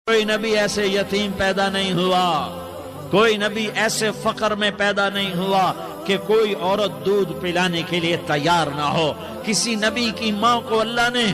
کوئی نبی ایسے یتیم پیدا نہیں ہوا، کوئی نبی ایسے فقر میں پیدا نہیں ہوا کہ کوئی عورت دودھ پلانے کے لیے تیار نہ ہو۔ کسی نبی کی ماں کو اللہ نے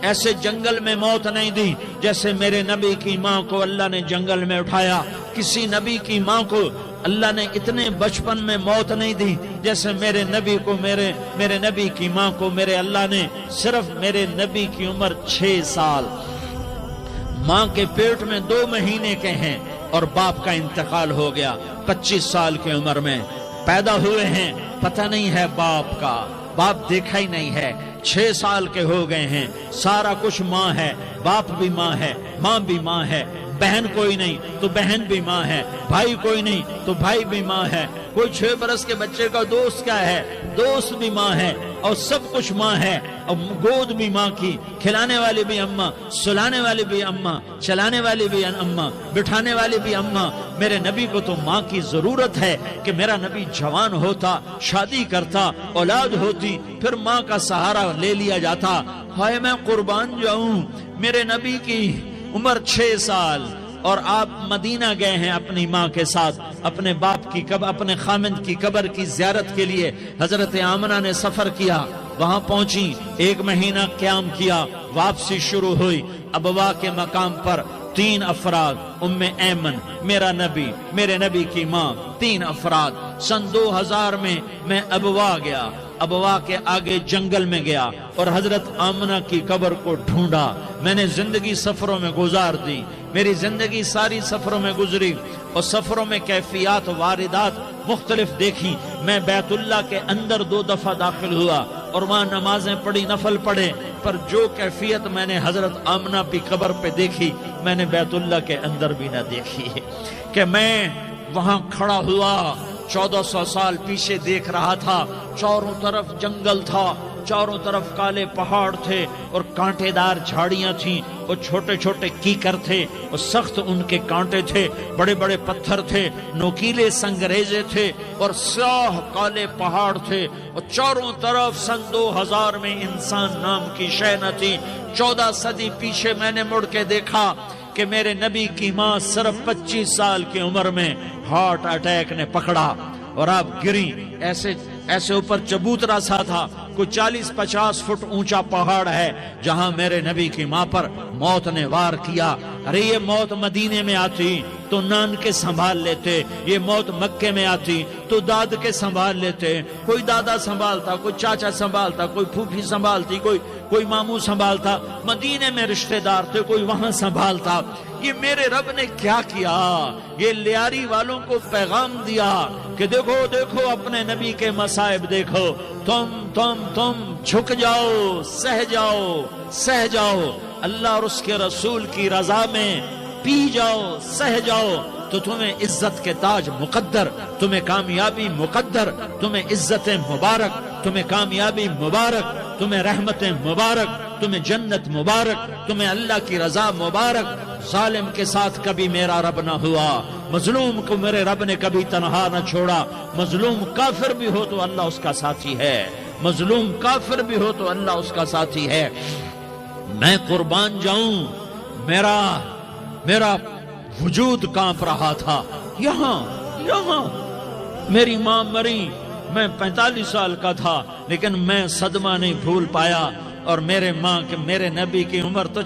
ایسے جنگل میں موت نہیں دی جیسے میرے نبی کی ماں کو اللہ نے جنگل میں اٹھایا۔ کسی نبی کی ماں کو اللہ نے اتنے بچپن میں موت نہیں دی جیسے میرے نبی کو میرے نبی کی ماں کو میرے اللہ نے صرف میرے نبی کی عمر 6 سال، ماں کے پیٹ میں 2 مہینے کے ہیں اور باپ کا انتقال ہو گیا 25 سال کی عمر میں پیدا ہوئے ہیں، پتہ نہیں ہے باپ کا، باپ دیکھا ہی نہیں ہے، 6 سال کے ہو گئے ہیں، سارا کچھ ماں ہے، باپ بھی ماں ہے، ماں بھی ماں ہے، بہن کوئی نہیں تو بہن بھی ماں ہے، بھائی کوئی نہیں تو بھائی بھی ماں ہے، کوئی 6 برس کے بچے کا دوست کیا ہے، دوست بھی ماں ہے، اور سب کچھ ماں ہے، اور گود بھی ماں کی، کھلانے والی بھی اماں، سلانے والی بھی اماں، چلانے والی بھی اماں، بٹھانے والی بھی اماں۔ میرے نبی کو تو ماں کی ضرورت ہے کہ میرا نبی جوان ہوتا، شادی کرتا، اولاد ہوتی، پھر ماں کا سہارا لے لیا جاتا۔ ہائے میں قربان جاؤں، میرے نبی کی عمر 6 سال اور آپ مدینہ گئے ہیں اپنی ماں کے ساتھ، اپنے باپ کی اپنے خامند کی قبر کی زیارت کے لیے حضرت آمنہ نے سفر کیا، وہاں پہنچی، 1 مہینہ قیام کیا، واپسی شروع ہوئی۔ ابوا کے مقام پر 3 افراد، ام ایمن، میرا نبی، میرے نبی کی ماں، 3 افراد۔ سن 2000 میں ابوا گیا، ابوا کے آگے جنگل میں گیا اور حضرت آمنہ کی قبر کو ڈھونڈا۔ میں نے زندگی سفروں میں گزار دی، میری زندگی ساری سفروں میں گزری اور سفروں میں کیفیات واردات مختلف دیکھی۔ میں بیت اللہ کے اندر 2 دفعہ داخل ہوا اور وہاں نمازیں پڑھی، نفل پڑھے، پر جو کیفیت میں نے حضرت آمنہ کی قبر پہ دیکھی میں نے بیت اللہ کے اندر بھی نہ دیکھی کہ میں وہاں کھڑا ہوا 1400 سال پیچھے دیکھ رہا تھا، چاروں طرف جنگل تھا، چاروں طرف کالے پہاڑ تھے اور کانٹے دار جھاڑیاں تھیں اور چھوٹے چھوٹے کیکر تھے اور سخت ان کے کانٹے تھے، بڑے بڑے پتھر تھے، نوکیلے سنگریزے تھے اور سیاہ کالے پہاڑ تھے اور چاروں طرف سن 2000 میں انسان نام کی شے نہ تھی۔ 14 صدی پیچھے میں نے مڑ کے دیکھا کہ میرے نبی کی ماں صرف 25 سال کی عمر میں ہارٹ اٹیک نے پکڑا اور آپ گری، ایسے اوپر چبوترا سا تھا، کوئی 40-50 فٹ اونچا پہاڑ ہے جہاں میرے نبی کی ماں پر موت نے وار کیا۔ ارے یہ موت مدینے میں آتی تو نان کے سنبھال لیتے، یہ موت مکے میں آتی تو داد کے سنبھال لیتے، کوئی دادا سنبھالتا، کوئی چاچا سنبھالتا، کوئی پھوپھی سنبھالتی، کوئی ماموں سنبھالتا، مدینے میں رشتہ دار تھے، کوئی وہاں سنبھالتا۔ یہ میرے رب نے کیا کیا؟ یہ لیاری والوں کو پیغام دیا کہ دیکھو دیکھو اپنے نبی کے مصائب دیکھو، تم جھک جاؤ، سہ جاؤ، اللہ اور اس کے رسول کی رضا میں پی جاؤ، سہ جاؤ تو تمہیں عزت کے تاج مقدر، تمہیں کامیابی مقدر، تمہیں عزت مبارک، تمہیں کامیابی مبارک، تمہیں رحمت مبارک، تمہیں جنت مبارک، تمہیں اللہ کی رضا مبارک۔ ظالم کے ساتھ کبھی میرا رب نہ ہوا، مظلوم کو میرے رب نے کبھی تنہا نہ چھوڑا۔ مظلوم کافر بھی ہو تو اللہ اس کا ساتھی ہے، مظلوم کافر بھی ہو تو اللہ اس کا ساتھی ہے۔ میں قربان جاؤں، میرا وجود کانپ رہا تھا۔ یہاں میری ماں مری، میں 45 سال کا تھا لیکن میں صدمہ نہیں بھول پایا، اور میرے نبی کی عمر تو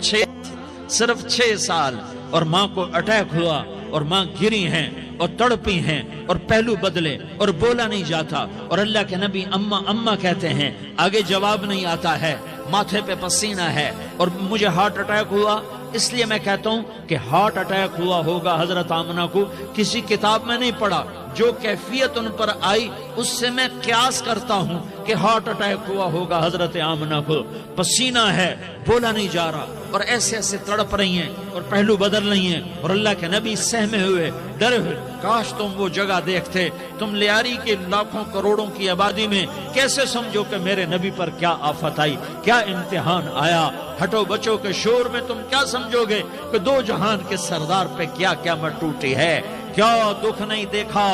صرف 6 سال، اور ماں کو اٹیک ہوا اور ماں گری ہیں اور تڑپی ہیں اور پہلو بدلے اور بولا نہیں جاتا، اور اللہ کے نبی اماں اماں کہتے ہیں، آگے جواب نہیں آتا ہے، ماتھے پہ پسینہ ہے، اور مجھے ہارٹ اٹیک ہوا۔ اس لیے میں کہتا ہوں کہ ہارٹ اٹیک ہوا ہوگا حضرت آمنہ کو، کسی کتاب میں نہیں پڑھا، جو کیفیت ان پر آئی اس سے میں قیاس کرتا ہوں کہ ہارٹ اٹیک ہوا ہوگا حضرت آمنہ کو۔ پسینہ ہے، بولا نہیں جا رہا، اور ایسے تڑپ رہی ہیں اور پہلو بدل رہی ہیں، اور اللہ کے نبی سہمے ہوئے، ڈرے ہوئے۔ کاش تم وہ جگہ دیکھتے، تم لیاری کے لاکھوں کروڑوں کی آبادی میں کیسے سمجھو کہ میرے نبی پر کیا آفت آئی، کیا امتحان آیا۔ ہٹو بچوں کے شور میں تم کیا سمجھو گے کہ 2 جہان کے سردار پہ کیا قیامت ٹوٹی ہے، کیا دکھ نہیں دیکھا،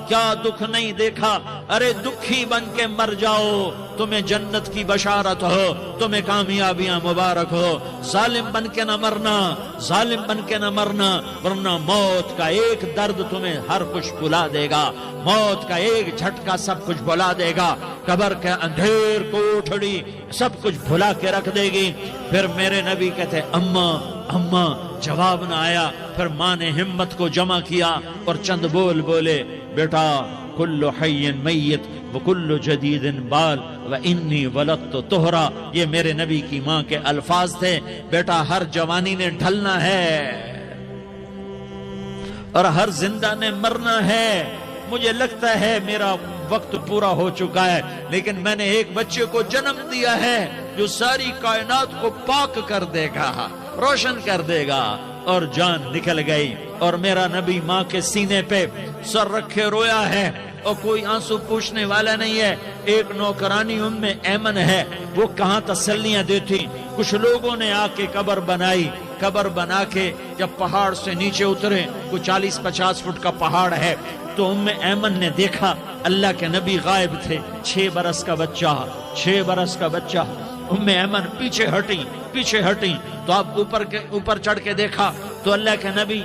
کیا دکھ نہیں دیکھا؟ ارے دکھی بن کے مر جاؤ، تمہیں جنت کی بشارت ہو، تمہیں کامیابیاں مبارک ہو۔ ظالم بن کے نہ مرنا، ظالم بن کے نہ مرنا، ورنہ موت کا ایک درد تمہیں ہر کچھ بھلا دے گا، موت کا ایک جھٹکا سب کچھ بھلا دے گا، قبر کے اندھیر کوٹھڑی سب کچھ بھلا کے رکھ دے گی۔ پھر میرے نبی کہتے اماں اماں، جواب نہ آیا۔ پھر ماں نے ہمت کو جمع کیا اور چند بول بولے، بیٹا کل حی میت وکل جدید بال وانی ولدت طہرا، یہ میرے نبی کی ماں کے الفاظ تھے۔ بیٹا ہر جوانی نے ڈھلنا ہے اور ہر زندہ نے مرنا ہے۔ مجھے لگتا ہے میرا وقت پورا ہو چکا ہے، لیکن میں نے ایک بچے کو جنم دیا ہے جو ساری کائنات کو پاک کر دے گا، روشن کر دے گا۔ اور جان نکل گئی، اور میرا نبی ماں کے سینے پہ سر رکھے رویا ہے، اور کوئی آنسو پوچھنے والا نہیں ہے۔ ایک نوکرانی ام ایمن ہے، وہ کہاں تسلیاں دیتی۔ کچھ لوگوں نے آ کے قبر بنائی، قبر بنا کے جب پہاڑ سے نیچے اترے، کوئی 40-50 فٹ کا پہاڑ ہے، تو ام ایمن نے دیکھا اللہ کے نبی غائب تھے، 6 برس کا بچہ، 6 برس کا بچہ۔ ام ایمن پیچھے ہٹی تو آپ اوپر چڑھ کے دیکھا تو اللہ کے نبی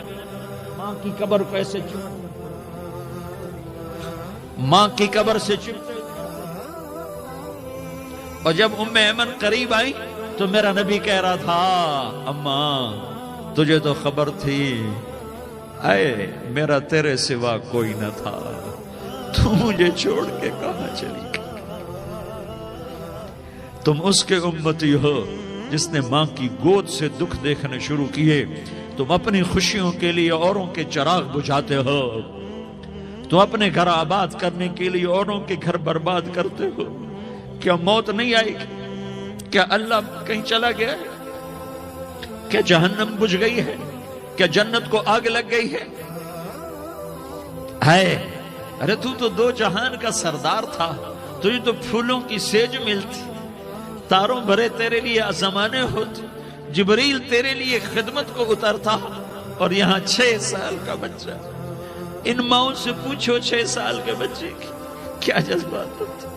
ماں کی قبر کو ایسے ماں کی قبر سے چپتے، اور جب ام ایمن قریب آئی تو میرا نبی کہہ رہا تھا اماں تجھے تو خبر تھی، اے میرا تیرے سوا کوئی نہ تھا، تو مجھے چھوڑ کے کہاں چلی گئی؟ تم اس کے امتی ہو جس نے ماں کی گود سے دکھ دیکھنے شروع کیے۔ تم اپنی خوشیوں کے لیے اوروں کے چراغ بجھاتے ہو، تم اپنے گھر آباد کرنے کے لیے اوروں کے گھر برباد کرتے ہو۔ کیا موت نہیں آئے گی؟ کیا اللہ کہیں چلا گیا ہے؟ کیا جہنم بجھ گئی ہے؟ کیا جنت کو آگ لگ گئی ہے؟ ارے تو 2 جہان کا سردار تھا، تجھے تو پھولوں کی سیج ملتی، تاروں بھرے تیرے لیے زمانے ہوتے، جبریل تیرے لیے خدمت کو اترتا، اور یہاں 6 سال کا بچہ۔ ان ماؤں سے پوچھو 6 سال کے بچے کی کیا جذبات ہوتے۔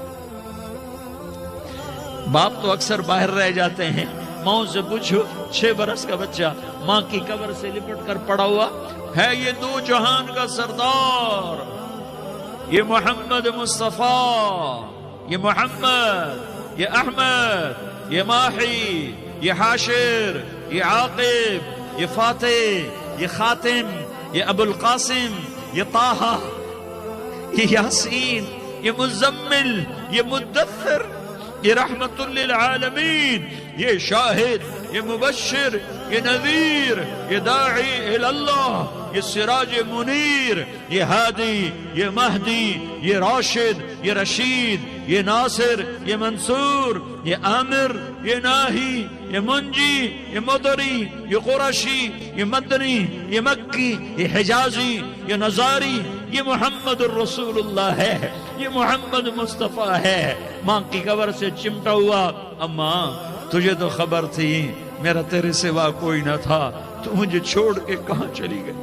باپ تو اکثر باہر رہ جاتے ہیں، ماؤں سے پوچھو 6 برس کا بچہ ماں کی قبر سے لپٹ کر پڑا ہوا ہے۔ یہ 2 جہان کا سردار، یہ محمد مصطفیٰ، یہ محمد، یہ احمد، یہ ماہی، یہ حاشر، یہ عاقب، یہ فاتح، یہ خاتم، یہ ابو القاسم، یہ طٰہٰ، یہ یاسین، یہ مزمل، یہ مدثر، یہ رحمت للعالمین، یہ شاہد، یہ مبشر، یہ نذیر، یہ داعی اللہ، یہ سراج منیر، یہ ہادی، یہ مہدی، یہ راشد، یہ رشید، یہ ناصر، یہ منصور، یہ عامر، یہ ناہی، یہ منجی، یہ مدری، یہ قرشی، یہ مدنی، یہ مکی، یہ حجازی، یہ نظاری، یہ محمد الرسول اللہ ہے، یہ محمد مصطفیٰ ہے۔ ماں کی قبر سے چمٹا ہوا، اماں تجھے تو خبر تھی میرا تیرے سوا کوئی نہ تھا، تو مجھے چھوڑ کے کہاں چلی گئی؟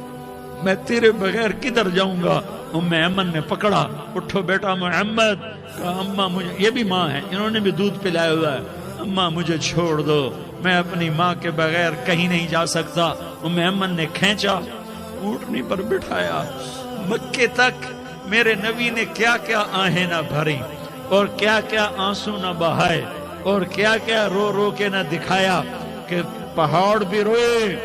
میں تیرے بغیر کدھر جاؤں گا؟ ام ایمن نے پکڑا، اٹھو بیٹا محمد۔ کہا اماں مجھے، یہ بھی ماں ہے، انہوں نے بھی دودھ پلایا ہوا ہے، اماں مجھے چھوڑ دو، میں اپنی ماں کے بغیر کہیں نہیں جا سکتا۔ ام ایمن نے کھینچا، اونٹنی پر بٹھایا، مکے تک میرے نبی نے کیا کیا آہیں نہ بھری، اور کیا کیا آنسو نہ بہائے، اور کیا کیا رو رو کے نہ دکھایا کہ پہاڑ بھی روئے،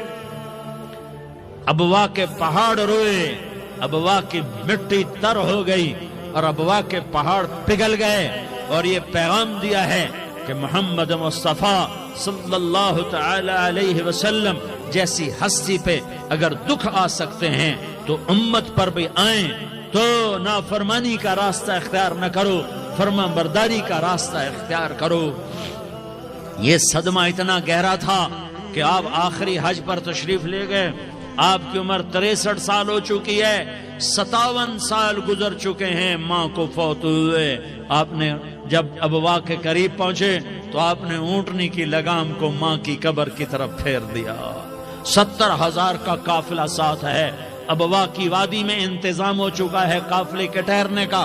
ابوا کے پہاڑ روئے، ابوا کی مٹی تر ہو گئی اور ابوا کے پہاڑ پگھل گئے، اور یہ پیغام دیا ہے کہ محمد مصطفیٰ صلی اللہ تعالی علیہ وسلم جیسی ہستی پہ اگر دکھ آ سکتے ہیں تو امت پر بھی آئیں، تو نافرمانی کا راستہ اختیار نہ کرو، فرما برداری کا راستہ اختیار کرو۔ یہ صدمہ اتنا گہرا تھا کہ آپ آخری حج پر تشریف لے گئے، آپ کی عمر 63 سال ہو چکی ہے، 57 سال گزر چکے ہیں ماں کو فوت ہوئے۔ آپ نے جب ابوا کے قریب پہنچے تو آپ نے اونٹنی کی لگام کو ماں کی قبر کی طرف پھیر دیا۔ 70,000 کا قافلہ ساتھ ہے، ابوا کی وادی میں انتظام ہو چکا ہے قافلے کے ٹھہرنے کا.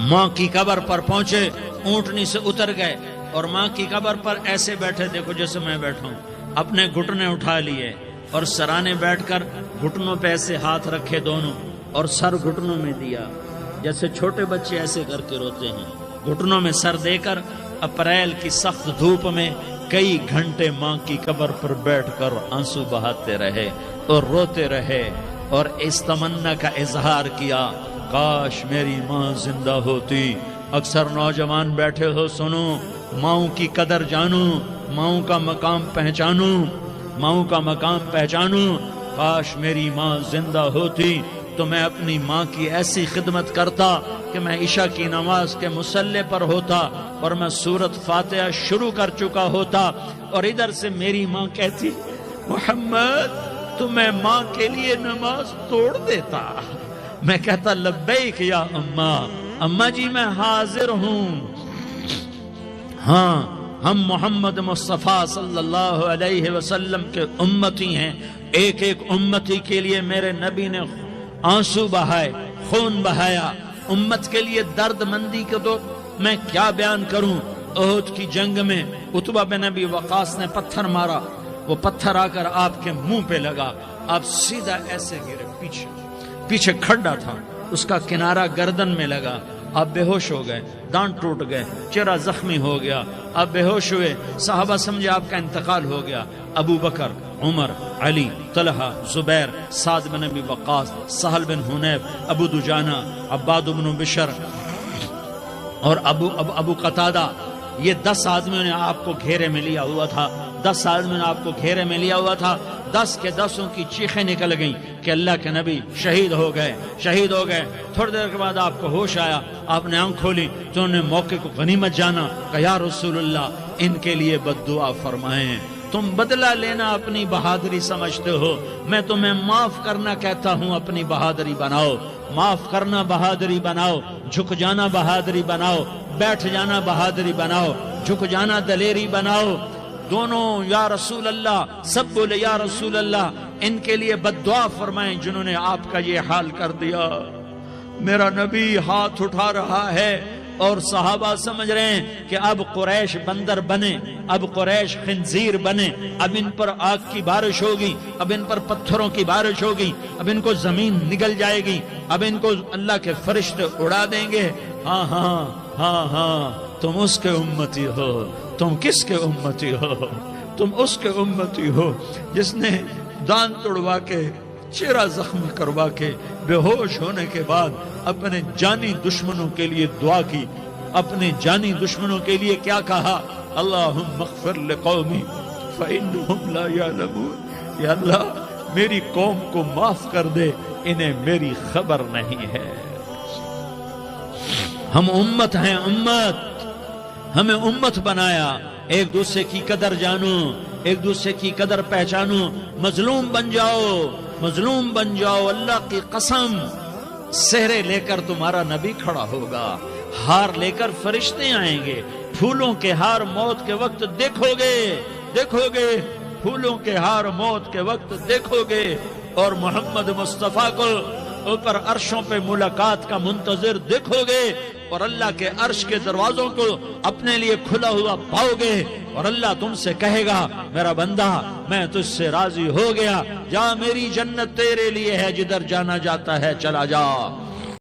ماں کی قبر پر پہنچے, اونٹنی سے اتر گئے اور ماں کی قبر پر ایسے بیٹھے, دیکھو جیسے میں بیٹھا ہوں, اپنے گھٹنے اٹھا لیے اور سرانے بیٹھ کر گھٹنوں پہ ایسے ہاتھ رکھے دونوں اور سر گھٹنوں میں دیا, جیسے چھوٹے بچے ایسے کر کے روتے ہیں. گھٹنوں میں سر دے کر اپریل کی سخت دھوپ میں کئی گھنٹے ماں کی قبر پر بیٹھ کر آنسو بہاتے رہے اور روتے رہے اور اس تمنا کا اظہار کیا, کاش میری ماں زندہ ہوتی. اکثر نوجوان بیٹھے ہو, سنو, ماؤں کی قدر جانو, ماؤں کا مقام پہچانو, ماؤں کا مقام پہچانو. کاش میری ماں زندہ ہوتی تو میں اپنی ماں کی ایسی خدمت کرتا کہ میں عشاء کی نماز کے مصلی پر ہوتا اور میں سورۃ فاتحہ شروع کر چکا ہوتا اور ادھر سے میری ماں کہتی, محمد تو میں ماں کے لیے نماز توڑ دیتا. میں کہتا, لبیک یا اماں, اماں جی میں حاضر ہوں. ہاں, ہم محمد مصطفیٰ صلی اللہ علیہ وسلم کے امتی ہیں. ایک ایک امتی کے لیے میرے نبی نے آنسو بہائے, خون بہایا. امت کے لیے درد مندی کو تو میں کیا بیان کروں. احد کی جنگ میں عتبہ بن ابی وقاص نے پتھر مارا, وہ پتھر آ کر آپ کے منہ پہ لگا, آپ سیدھا ایسے گرے, پیچھے کھڈا تھا, اس کا کنارہ گردن میں لگا, آپ بے ہوش ہو گئے, دانت ٹوٹ گئے, چہرہ زخمی ہو گیا, آپ بے ہوش ہوئے. صحابہ سمجھے آپ کا انتقال ہو گیا. ابو بکر, عمر, علی, طلحہ, زبیر, سعد بن ابی وقاص, سہل بن حنیف, ابو دجانہ, عباد بن بشر اور ابو قتادہ, یہ 10 آدمیوں نے آپ کو گھیرے میں لیا ہوا تھا. 10 آدمیوں نے آپ کو گھیرے میں لیا ہوا تھا. 10 کے 10 کی چیخیں نکل گئیں کہ اللہ کے نبی شہید ہو گئے, شہید ہو گئے. تھوڑی دیر کے بعد آپ کو ہوش آیا, آپ نے آنکھ کھولی تو انہوں نے موقع کو غنیمت جانا, کہ یا رسول اللہ ان کے لیے بد دعا فرمائیں. تم بدلہ لینا اپنی بہادری سمجھتے ہو, میں تمہیں معاف کرنا کہتا ہوں. اپنی بہادری بناؤ, معاف کرنا بہادری بناؤ, جھک جانا بہادری بناؤ, بیٹھ جانا بہادری بناؤ, جھک جانا دلیری بناؤ. دونوں یا رسول اللہ, سب بولے یا رسول اللہ. ان کے لیے بد دعا فرمائیں جنہوں نے آپ کا یہ حال کر دیا. میرا نبی ہاتھ اٹھا رہا ہے اور صحابہ سمجھ رہے ہیں کہ اب قریش بندر بنے, اب قریش خنزیر بنے, اب ان پر آگ کی بارش ہوگی, اب ان پر پتھروں کی بارش ہوگی, اب ان کو زمین نگل جائے گی, اب ان کو اللہ کے فرشتے اڑا دیں گے. ہاں ہاں ہاں ہاں, تم اس کے امتی ہو. تم کس کے امتی ہو؟ تم اس کے امتی ہو جس نے دان توڑوا کے, چہرہ زخمی کروا کے, بے ہوش ہونے کے بعد اپنے جانی دشمنوں کے لیے دعا کی. اپنے جانی دشمنوں کے لیے کیا کہا؟ اللہم اغفر لقومی فإنہم لا یعلمون. یا اللہ میری قوم کو معاف کر دے, انہیں میری خبر نہیں ہے. ہم امت ہیں, امت, ہمیں امت بنایا. ایک دوسرے کی قدر جانو, ایک دوسرے کی قدر پہچانو. مظلوم بن جاؤ, مظلوم بن جاؤ. اللہ کی قسم, سہرے لے کر تمہارا نبی کھڑا ہوگا, ہار لے کر فرشتے آئیں گے. پھولوں کے ہار موت کے وقت دیکھو گے, دیکھو گے, پھولوں کے ہار موت کے وقت دیکھو گے. اور محمد مصطفیٰ کو اوپر عرشوں پہ ملاقات کا منتظر دیکھو گے, اور اللہ کے عرش کے دروازوں کو اپنے لیے کھلا ہوا پاؤ گے. اور اللہ تم سے کہے گا, میرا بندہ میں تجھ سے راضی ہو گیا, جا, میری جنت تیرے لیے ہے, جدھر جانا جاتا ہے چلا جا.